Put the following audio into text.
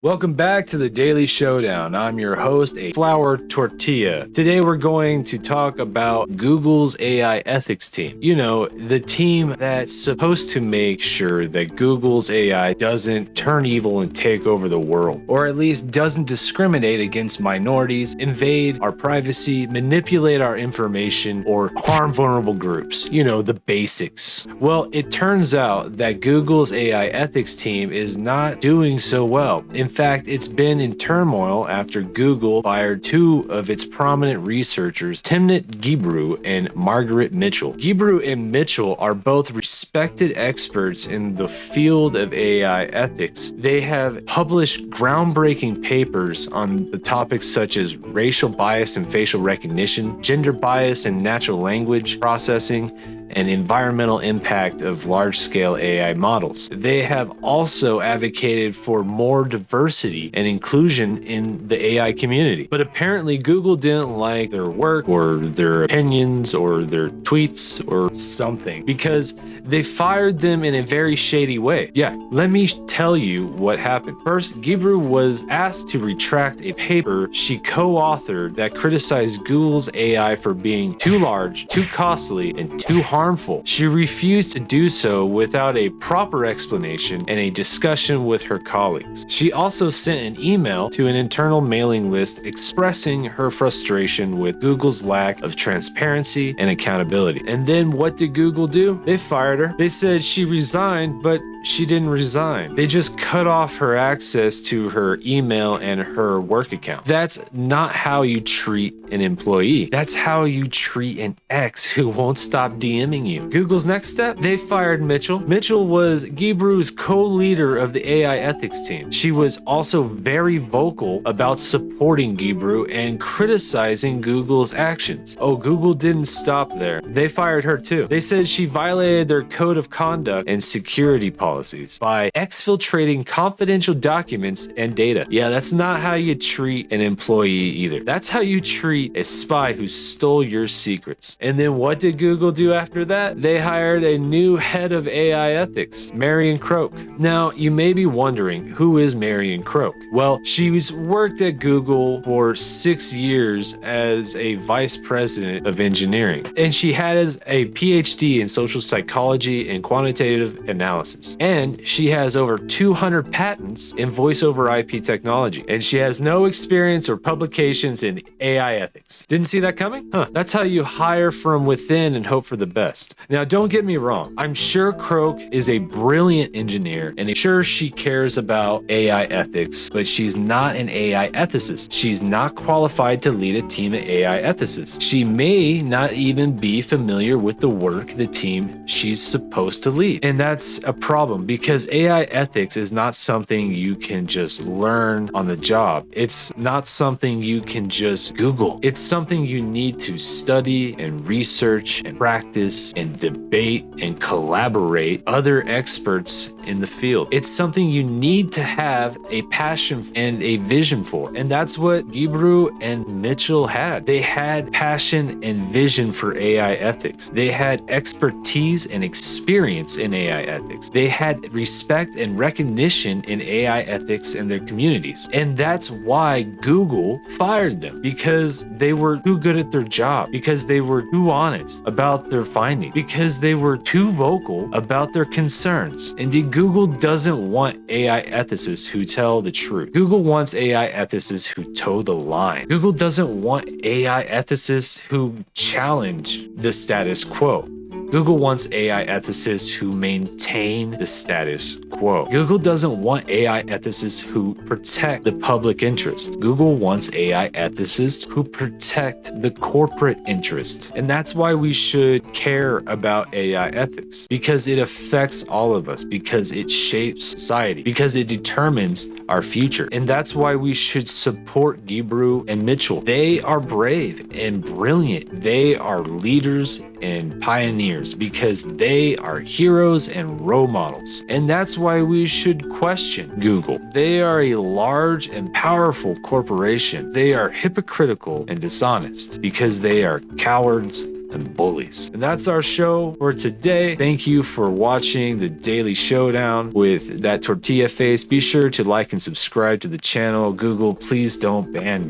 Welcome back to the Daily Showdown. I'm your host, a flour tortilla. Today we're going to talk about Google's AI ethics team. You know, the team that's supposed to make sure that Google's AI doesn't turn evil and take over the world, or at least doesn't discriminate against minorities, invade our privacy, manipulate our information, or harm vulnerable groups. You know, the basics. Well, it turns out that Google's AI ethics team is not doing so well. In fact, it's been in turmoil after Google fired two of its prominent researchers, Timnit Gebru and Margaret Mitchell. Gebru and Mitchell are both respected experts in the field of AI ethics. They have published groundbreaking papers on the topics such as racial bias and facial recognition, gender bias and natural language processing, and environmental impact of large-scale AI models. They have also advocated for more diversity and inclusion in the AI community. But apparently Google didn't like their work or their opinions or their tweets or something because they fired them in a very shady way. Yeah, let me tell you what happened. First, Gebru was asked to retract a paper she co-authored that criticized Google's AI for being too large, too costly, and too harmful. She refused to do so without a proper explanation and a discussion with her colleagues. She also sent an email to an internal mailing list expressing her frustration with Google's lack of transparency and accountability. And then what did Google do? They fired her. They said she resigned, but she didn't resign. They just cut off her access to her email and her work account. That's not how you treat an employee. That's how you treat an ex who won't stop DMing you. Google's next step? They fired Mitchell. Mitchell was Gebru's co-leader of the AI ethics team. She was also very vocal about supporting Gebru and criticizing Google's actions. Oh, Google didn't stop there. They fired her too. They said she violated their code of conduct and security policies by exfiltrating confidential documents and data. Yeah, that's not how you treat an employee either. That's how you treat a spy who stole your secrets. And then what did Google do after that? They hired a new head of AI ethics, Marion Croak. Now, you may be wondering, who is Marion Croak? Well, she's worked at Google for 6 years as a vice president of engineering, and she has a PhD in social psychology and quantitative analysis. And she has over 200 patents in voice over IP technology, and she has no experience or publications in AI ethics. Didn't see that coming? Huh. That's how you hire from within and hope for the best. Now, don't get me wrong. I'm sure Croak is a brilliant engineer, and I'm sure she cares about AI ethics, but she's not an AI ethicist. She's not qualified to lead a team of AI ethicists. She may not even be familiar with the work the team she's supposed to lead. And that's a problem because AI ethics is not something you can just learn on the job. It's not something you can just Google. It's something you need to study and research and practice and debate and collaborate other experts in the field. It's something you need to have a passion and a vision for. And that's what Gebru and Mitchell had. They had passion and vision for AI ethics. They had expertise and experience in AI ethics. They had respect and recognition in AI ethics in their communities. And that's why Google fired them, because they were too good at their job, because they were too honest about their findings, because they were too vocal about their concerns. Indeed, Google doesn't want AI ethicists who tell the truth. Google wants AI ethicists who toe the line. Google doesn't want AI ethicists who challenge the status quo. Google wants AI ethicists who maintain the status quo. Google doesn't want AI ethicists who protect the public interest. Google wants AI ethicists who protect the corporate interest. And that's why we should care about AI ethics, because it affects all of us, because it shapes society, because it determines our future. And that's why we should support Gebru and Mitchell. They are brave and brilliant. They are leaders and pioneers because they are heroes and role models. And that's why we should question Google. They are a large and powerful corporation. They are hypocritical and dishonest because they are cowards, and bullies. And that's our show for today. Thank you for watching the Daily Showdown with that tortilla face. Be sure to like and subscribe to the channel. Google, please don't ban me.